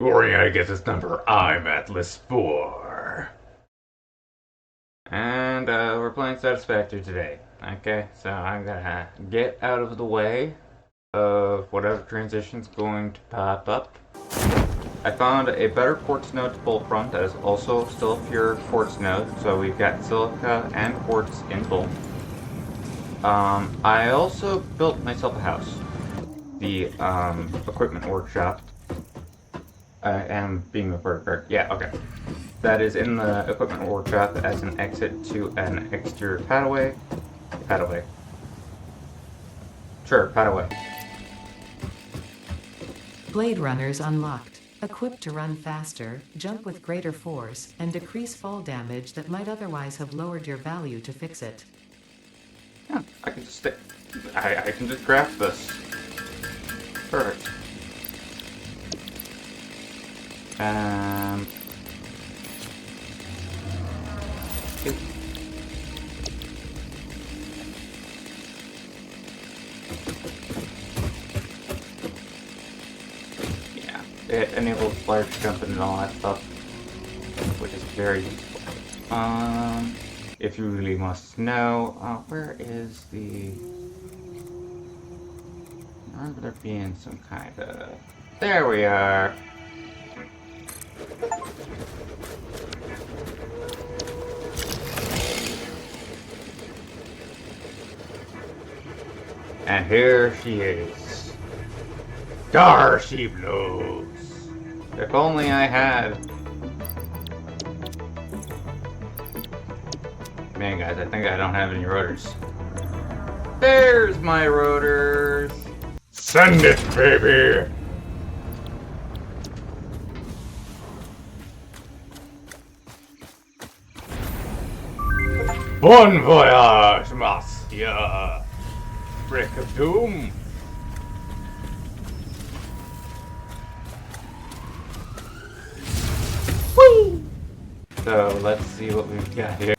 Where I get this number? I'm Atlas 4. And we're playing Satisfactory today. Okay, so I'm gonna get out of the way of whatever transition's going to pop up. I found a better quartz node to pull from that is also still a pure quartz node, so we've got silica and quartz in both. I also built myself a house. The equipment workshop. I am being referred to. Yeah, okay. That is in the equipment workshop as an exit to an exterior padaway. Padaway. Sure, padaway. Blade Runners unlocked. Equipped to run faster, jump with greater force, and decrease fall damage that might otherwise have lowered your value to fix it. Yeah, I can just I can just craft this. Perfect. Yeah, it enables large jumping and all that stuff, which is very useful. If you really must know, where is the... I remember there being some kind of... There we are! And here she is. Dar she blows. If only I had... Man, guys, I think I don't have any rotors. There's my rotors. Send it, baby. Bon voyage, monsieur. Brick of Doom. Whee! So let's see what we've got here.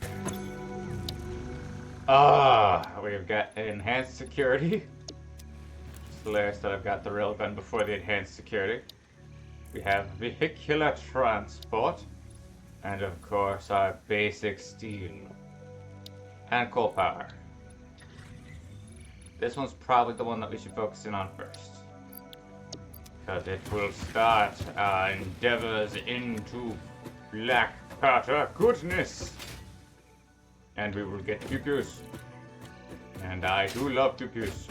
We've got enhanced security. It's hilarious that I've got the railgun before the enhanced security. We have vehicular transport. And of course our basic steel. And coal power. This one's probably the one that we should focus in on first. Because it will start our endeavors into black powder goodness. And we will get pew-pews. And I do love pew-pews.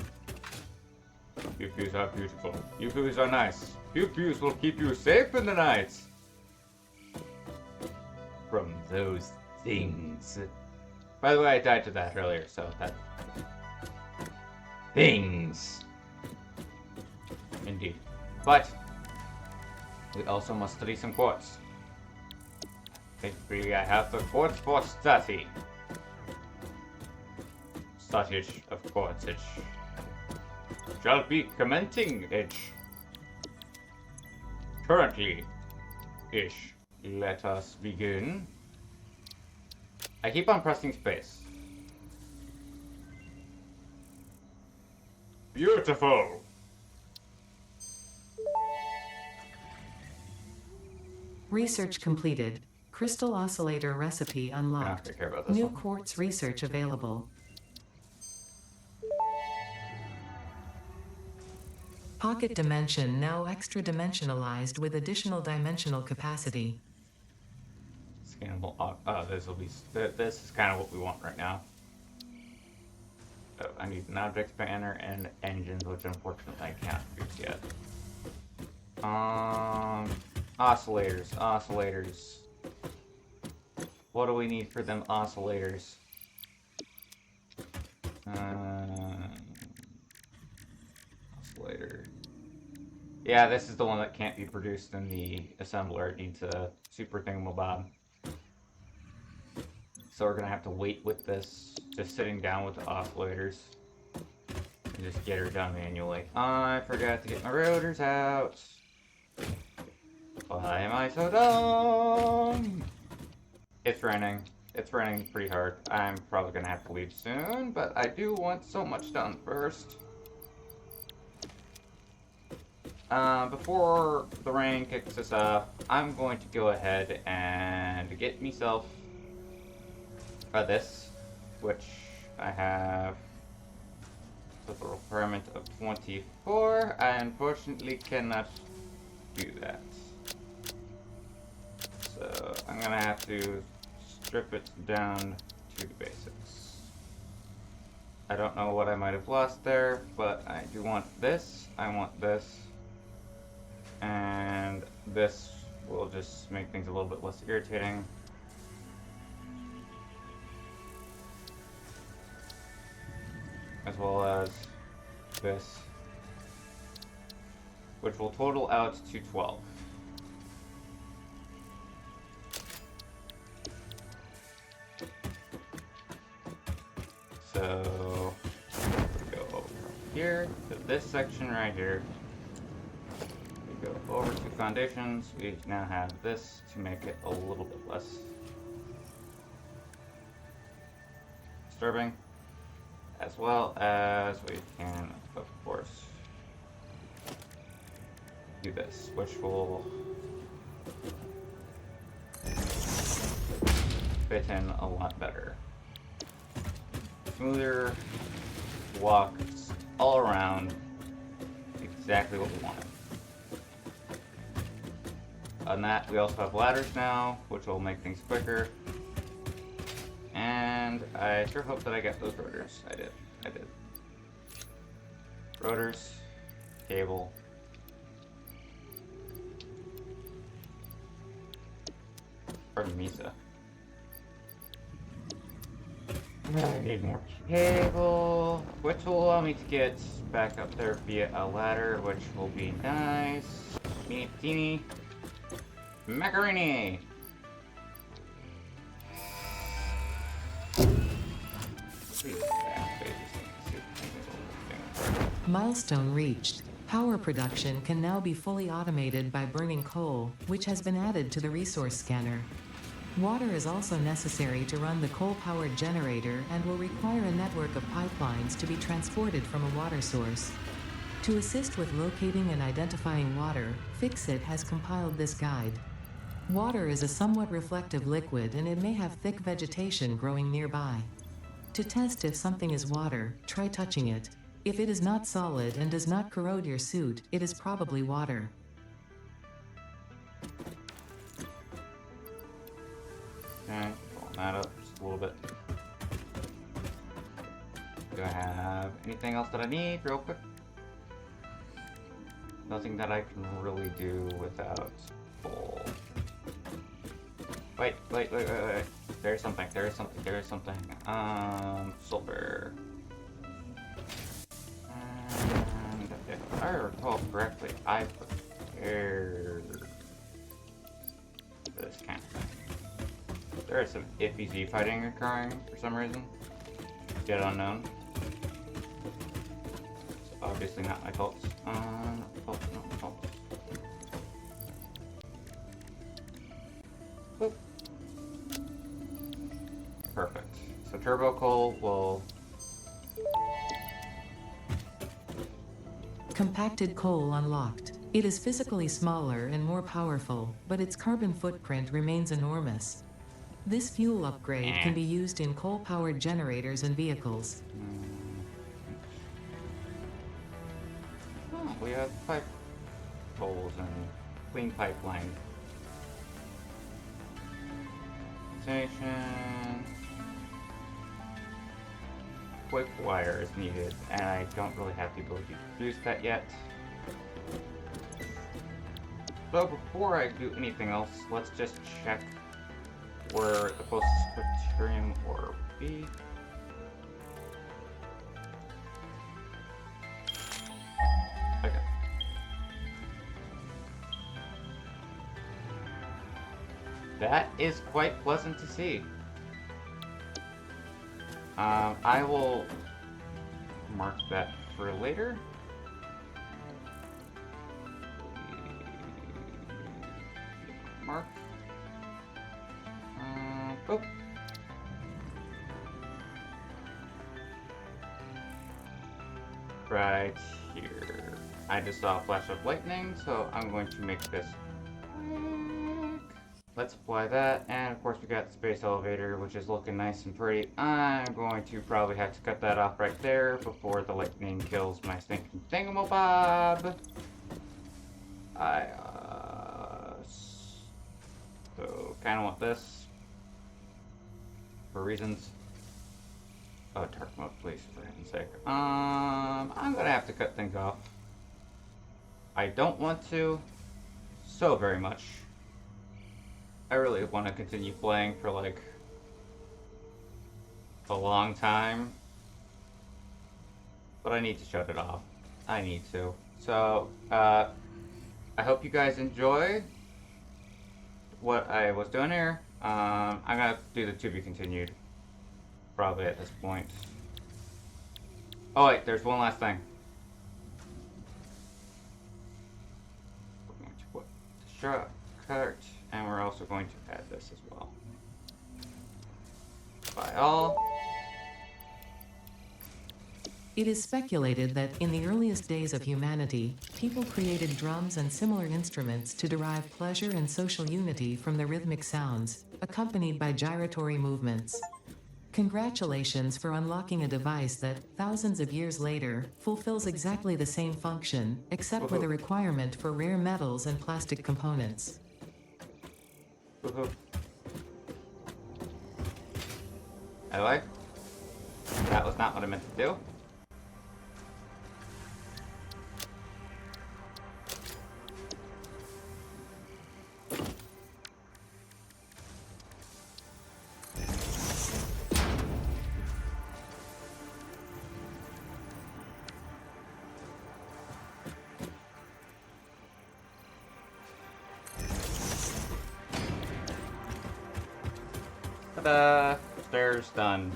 Pew-pews are beautiful. Pew-pews are nice. Pew-pews will keep you safe in the night. From those things. By the way, I died to that earlier, so that... Things. Indeed. But, we also must study some quartz. Thankfully, I have the quartz for study. Studiage of quartz, it shall be commencing it. Currently-ish. Let us begin. I keep on pressing space. Beautiful! Research completed. Crystal oscillator recipe unlocked. Take care about this New one. quartz research available. Pocket dimension now extra dimensionalized with additional dimensional capacity. Scannable. This is kind of what we want right now. Oh, I need an object spanner and engines, which unfortunately I can't use yet. Oscillators. What do we need for them oscillators? Oscillator. Yeah, this is the one that can't be produced in the assembler. It needs a super thingamabob. So we're gonna have to wait with this, just sitting down with the oscillators, and just get her done manually. I forgot to get my rotors out. Why am I so dumb? It's raining. It's raining pretty hard. I'm probably gonna have to leave soon, but I do want so much done first. Before the rain kicks us off, I'm going to go ahead and get myself this, which I have with a requirement of 24. I unfortunately cannot do that. So I'm gonna have to strip it down to the basics. I don't know what I might have lost there, but I do want this, I want this, and this will just make things a little bit less irritating. As well as this, which will total out to 12. So we go over here to this section right here. We go over to foundations. We now have this to make it a little bit less disturbing. As well as we can, of course, do this, which will fit in a lot better. Smoother walks all around, exactly what we wanted. On that, we also have ladders now, which will make things quicker. And I sure hope that I get those rotors. I did. Rotors, cable. Pardon me, sir. I need more cable, which will allow me to get back up there via a ladder, which will be nice. Teeny teeny. Macaroni! Milestone reached. Power production can now be fully automated by burning coal, which has been added to the resource scanner. Water is also necessary to run the coal-powered generator and will require a network of pipelines to be transported from a water source. To assist with locating and identifying water, Fixit has compiled this guide. Water is a somewhat reflective liquid and it may have thick vegetation growing nearby. To test if something is water, try touching it. If it is not solid and does not corrode your suit, it is probably water. Okay, pulling that up just a little bit. Do I have anything else that I need real quick? Nothing that I can really do without coal. Wait. There's something. Silver. And if I recall correctly, I prepared this kind of thing. There is some iffy Z fighting occurring for some reason. Yet unknown. It's obviously not my fault. Not my fault. Boop. Perfect. So turbo coal will... Compacted coal unlocked. It is physically smaller and more powerful, but its carbon footprint remains enormous. This fuel upgrade can be used in coal-powered generators and vehicles. Oh, we have pipe holes and clean pipeline. Station. Quick wire is needed, and I don't really have the ability to produce that yet. So before I do anything else, let's just check where the closest deuterium ore would be. Okay. That is quite pleasant to see. I will mark that for later. Mark. Oh. Right here. I just saw a flash of lightning, so I'm going to make this quick. Let's apply that, and of course we got the space elevator, which is looking nice and pretty. I'm going to probably have to cut that off right there before the lightning kills my stinking thingamabob. So kind of want this for reasons. Oh, dark mode, please, for heaven's sake. I'm gonna have to cut things off. I don't want to so very much. I really want to continue playing for like a long time, but I need to shut it off. I need to. So, I hope you guys enjoy what I was doing here. I'm gonna do the to be continued probably at this point. Oh wait, there's one last thing. We're going to put the shortcut, and we're also going to add this as well. By all. It is speculated that in the earliest days of humanity, people created drums and similar instruments to derive pleasure and social unity from the rhythmic sounds, accompanied by gyratory movements. Congratulations for unlocking a device that, thousands of years later, fulfills exactly the same function, except with a requirement for rare metals and plastic components. Anyway, that was not what I meant to do. Ta-da! Stairs done.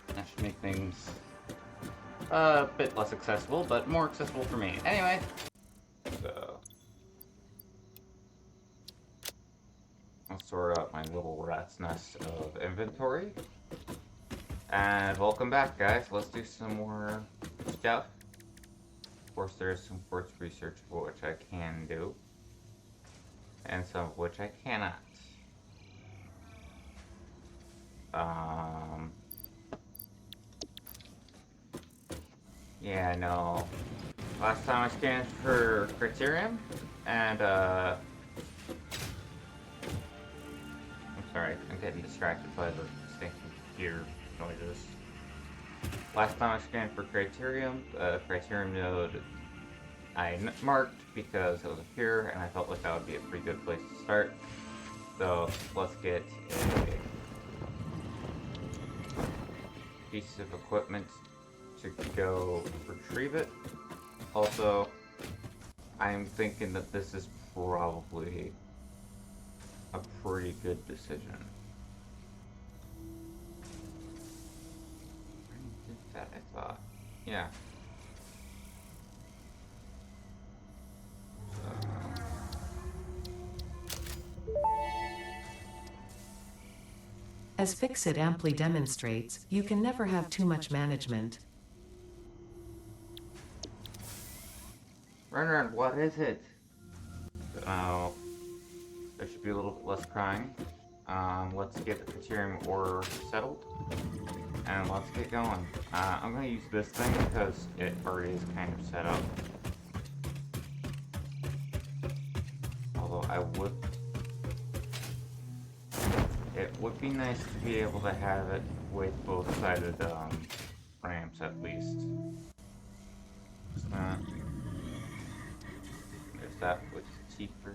That should make things a bit less accessible, but more accessible for me. Anyway, so I'll sort out my little rat's nest of inventory. And welcome back, guys. Let's do some more stuff. Of course, there's some quartz research which I can do, and some of which I cannot. Yeah, no. Last time I scanned for Criterium, and, I'm sorry, I'm getting distracted by the stinking gear noises. Last time I scanned for Criterium, the Criterium node I marked because it was up here, and I felt like that would be a pretty good place to start. So, let's get a piece of equipment to go retrieve it. Also, I'm thinking that this is probably a pretty good decision. I did that, I thought. Yeah. As Fixit amply demonstrates, you can never have too much management. Renard, what is it? Oh, there should be a little bit less crying. Let's get the Criterium ore settled, and let's get going. I'm gonna use this thing because it already is kind of set up. Although it would be nice to be able to have it with both-sided ramps at least. There's that, which is cheaper.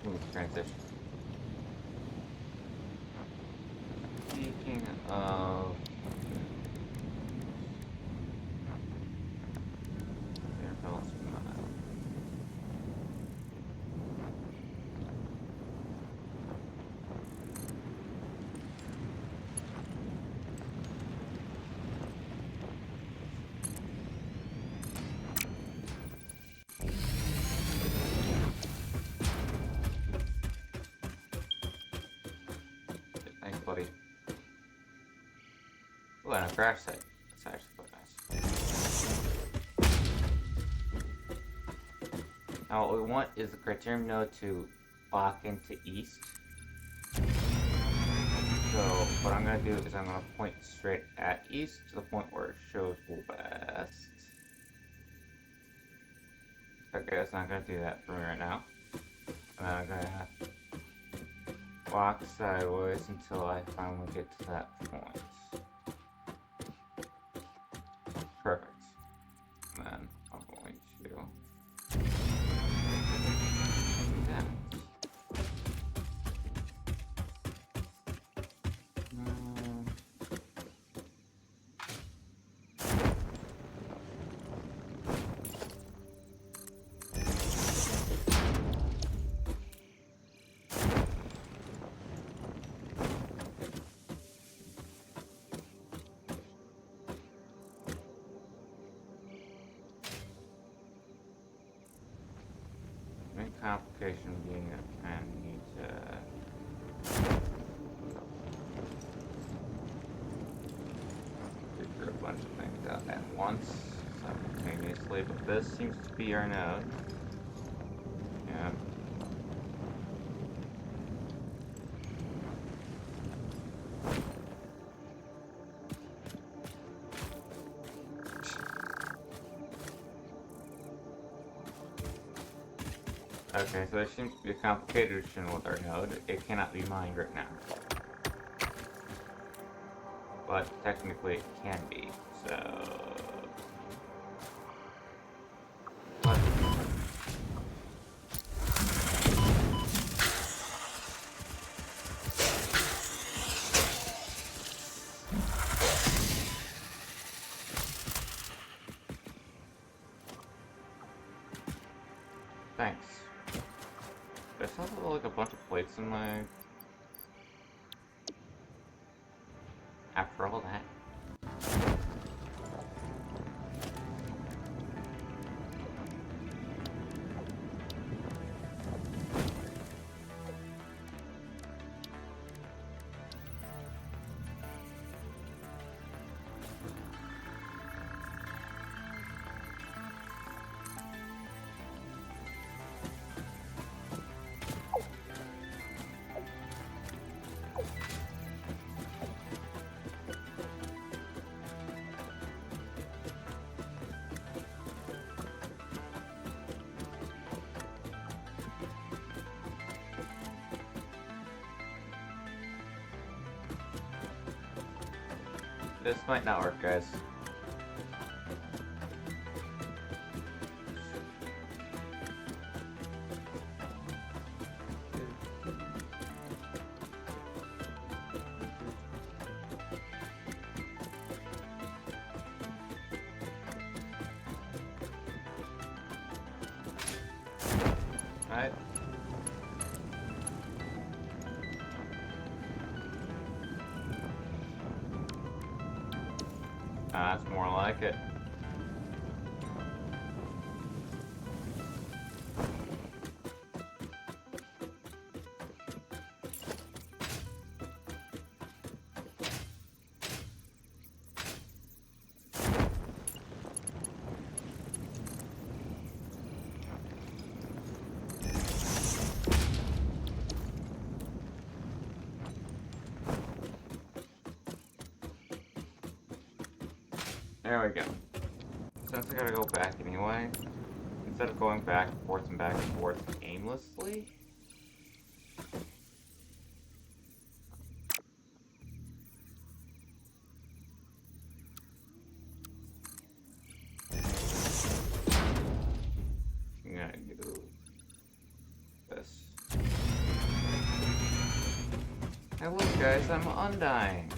smooth transition. Speaking of... There else not. Thanks, buddy. Ooh, and a crash site. That's actually quite nice. Now what we want is the criterium node to lock into east. So what I'm going to do is I'm going to point straight at east to the point where it shows west. Okay, it's not going to do that for me right now. And I'm going to walk sideways until I finally get to that point. Perfect. And then I'm going to do that. Main complication being that I kind of need to figure a bunch of things out at once simultaneously, but this seems to be our node. Yeah. Okay, so there seems to be a complication with our node. It cannot be mined right now. But technically it can be, so... What? Thanks. There's also like a bunch of plates in my... After all that. This might not work, guys. Alright. That's more like it. There we go. Since I gotta go back anyway, instead of going back and forth aimlessly, I'm gonna do this. Hey look guys, I'm undying.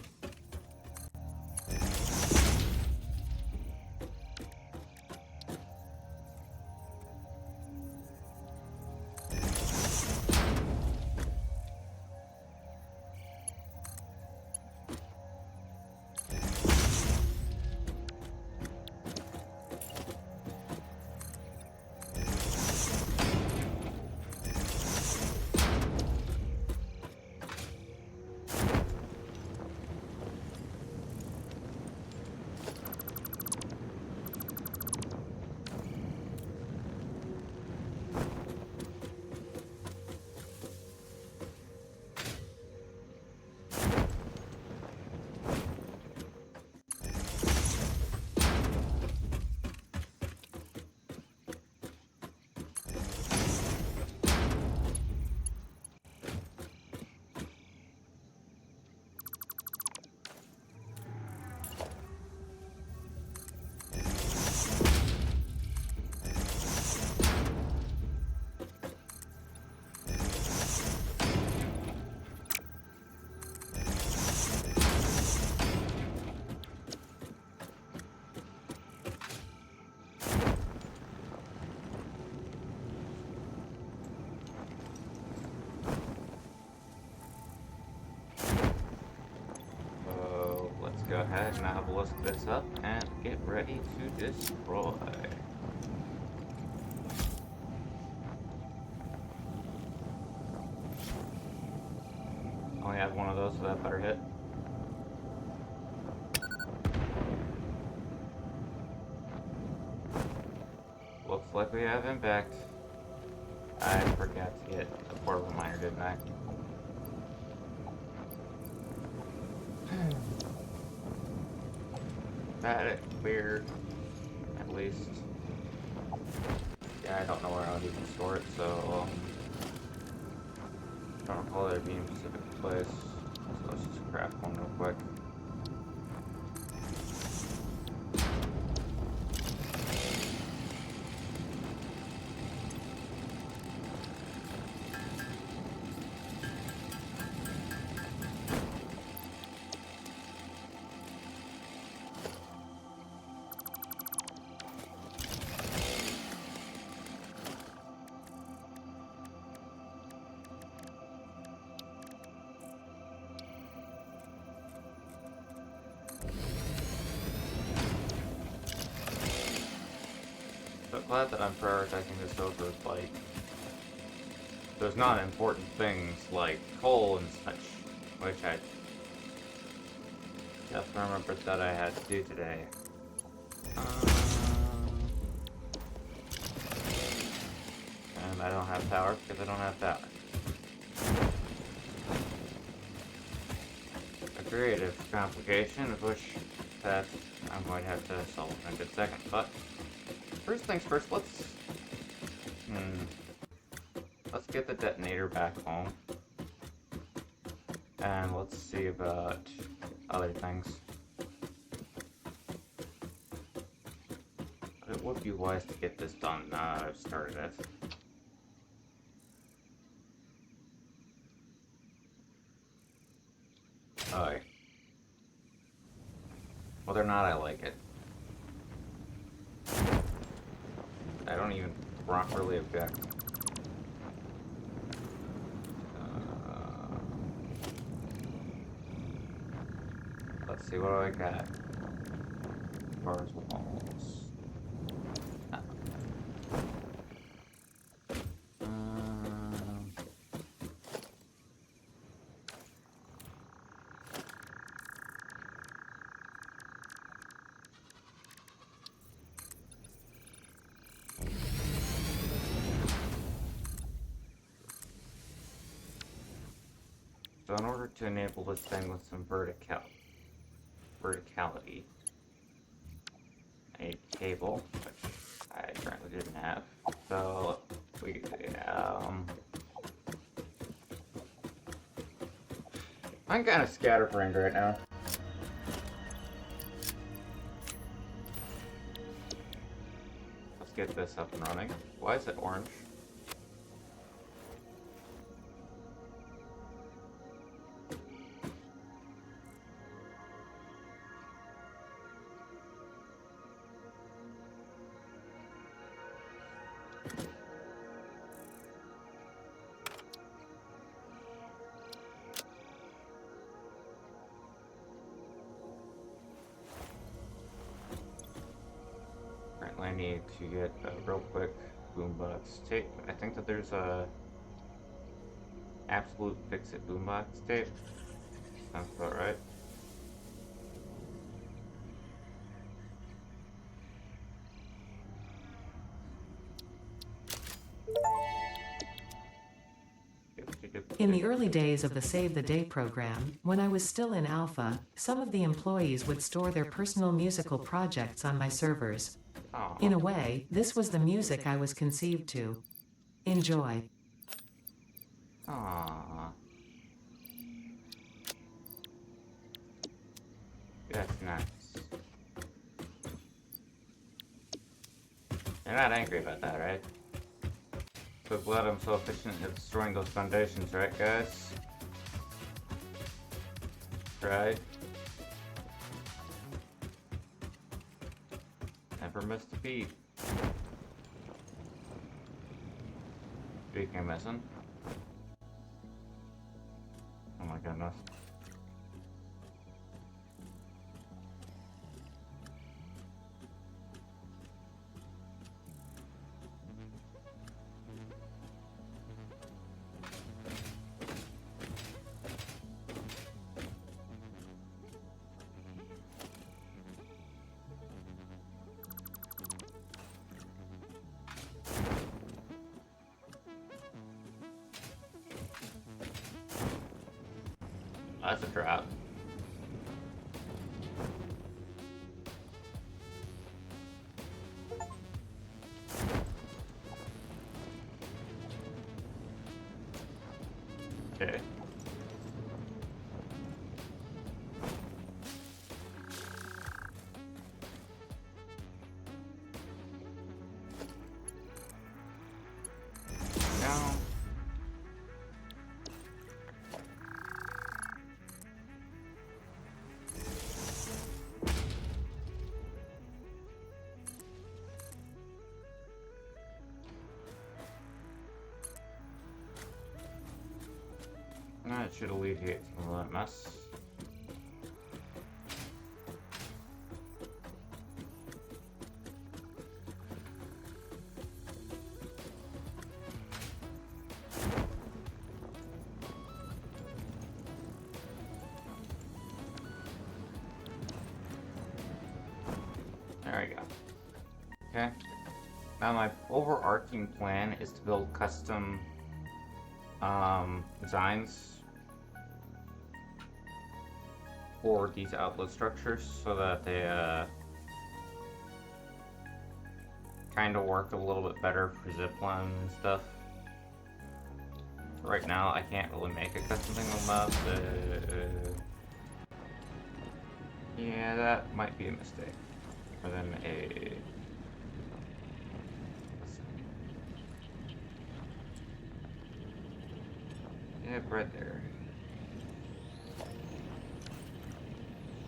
Go ahead and have a look this up and get ready to destroy. Only have one of those, so that better hit. Looks like we have impact. I forgot to get a portable miner, didn't I? That weird, at least. Yeah, I don't know where I would even store it, so I don't recall there being a specific place. So let's just craft one real quick. So glad that I'm prioritizing this over, like, those non-important things like coal and such, which I just remembered that I had to do today. And I don't have power because I don't have power. A creative complication of which that I'm going to have to solve in a good second, but first things first, let's get the detonator back home. And let's see about other things. But it would be wise to get this done now that I've started it. Alright. Whether or not I like it. I don't even properly object. Let's see, what do I got? As far as walls. So in order to enable this thing with some verticality, I need cable, which I currently didn't have. So I'm kind of scatterbrained right now. Let's get this up and running. Why is it orange? I need to get a real quick boombox tape. I think that there's a absolute fix-it boombox tape. Sounds about right. In the early days of the Save the Day program, when I was still in alpha, some of the employees would store their personal musical projects on my servers. Aw. In a way, this was the music I was conceived to. Enjoy. Aww. That's nice. You're not angry about that, right? So glad I'm so efficient at destroying those foundations, right, guys? Right? Never missed a beat. Speaking of missing. Oh my goodness. That's a drop. Okay. No. That should alleviate some of that mess. There we go. Okay. Now my overarching plan is to build custom designs for these outlet structures so that they kind of work a little bit better for zipline and stuff. Right now I can't really make a custom thing with them. Yeah, that might be a mistake. Or then a... Yep, right there.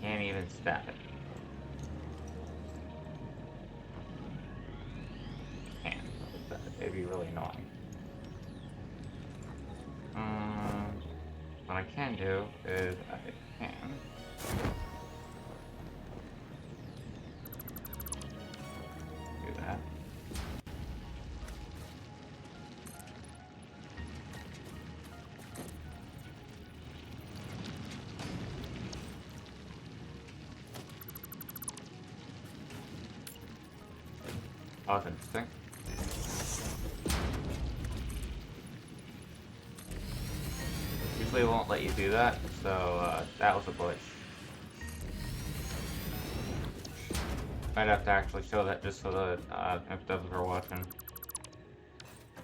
Can't even stab it. Can. It'd be really annoying. What I can do is I can... do that. Oh, that's interesting. Usually it won't let you do that, so that was a glitch. Might have to actually show that just so that if dubs are watching,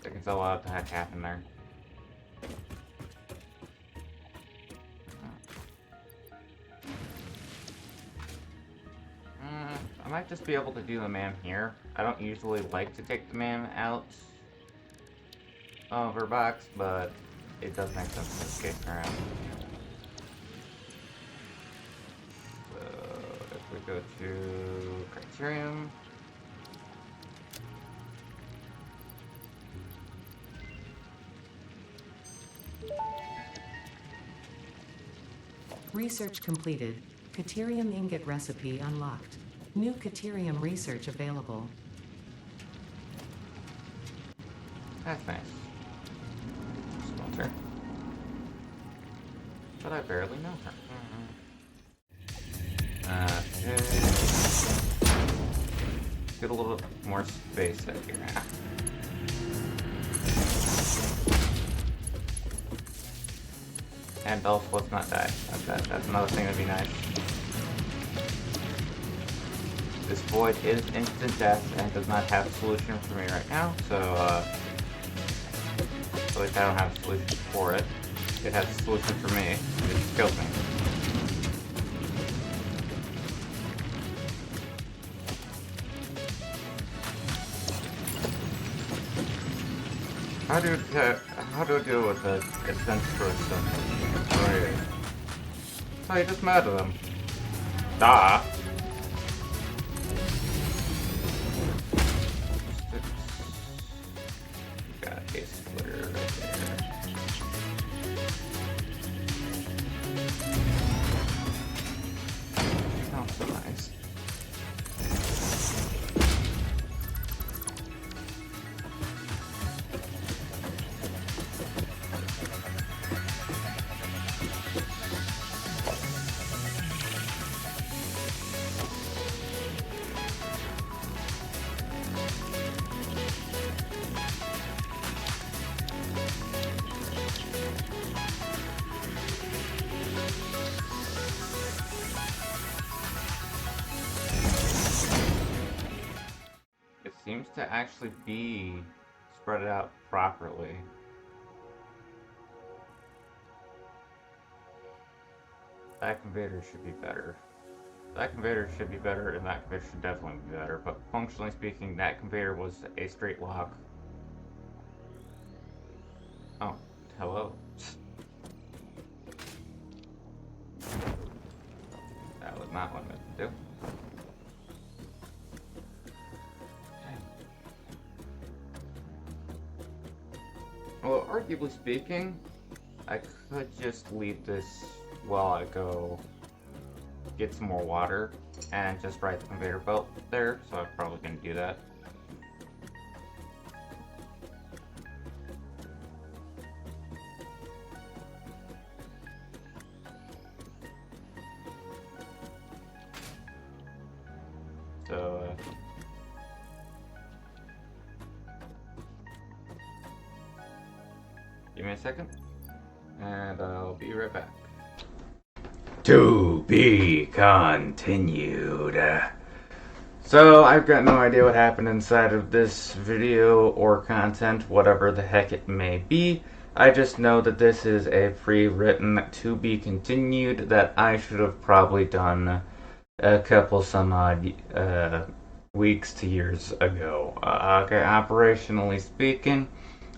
they can tell what the heck happened there. I might just be able to do the man here. I don't usually like to take the man out of her box, but it does make sense in this case around. So if we go to Criterion, Research completed. Caterium ingot recipe unlocked. New Caterium research available. That's nice. Smelter. But I barely know her. Okay. Get a little bit more space out here. And Elf, let's not die. That's another thing that'd be nice. This void is instant death and does not have a solution for me right now, so at least I don't have a solution for it. It has a solution for me. It just kills me. How do I deal with a adventurous stuff? Oh yeah. Oh, you just mad at them. Da. Got a case splitter right there. Not so nice. Seems to actually be spread out properly. That conveyor should be better. That conveyor should be better, and that conveyor should definitely be better, but functionally speaking, that conveyor was a straight lock. Oh, hello. That was not what I meant to do. Well, arguably speaking, I could just leave this while I go get some more water and just ride the conveyor belt there, so I'm probably going to do that. So, give me a second, and I'll be right back. To be continued. So, I've got no idea what happened inside of this video or content, whatever the heck it may be. I just know that this is a pre-written to be continued that I should have probably done a couple some odd weeks to years ago. Okay, operationally speaking,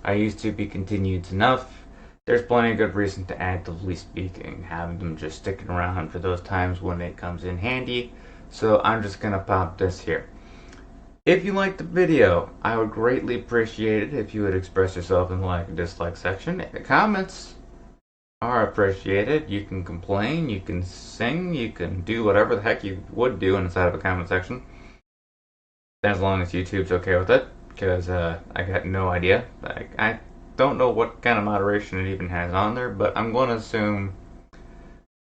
I used to be continued enough. There's plenty of good reason to actively speaking, having them just sticking around for those times when it comes in handy. So I'm just gonna pop this here. If you liked the video, I would greatly appreciate it if you would express yourself in the like and dislike section. The comments are appreciated. You can complain, you can sing, you can do whatever the heck you would do inside of a comment section. As long as YouTube's okay with it, because I got no idea. I don't know what kind of moderation it even has on there, but I'm going to assume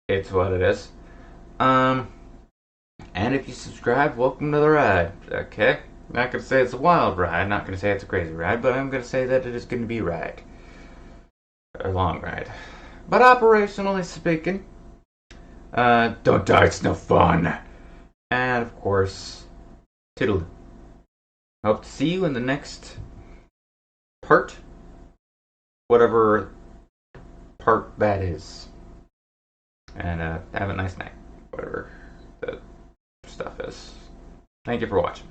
it's what it is. And if you subscribe, welcome to the ride. Okay? Not going to say it's a wild ride, not going to say it's a crazy ride, but I'm going to say that it is going to be a ride. A long ride. But operationally speaking, don't die, it's no fun. And of course, toodaloo. Hope to see you in the next part. Whatever part that is. And have a nice night. Whatever the stuff is. Thank you for watching.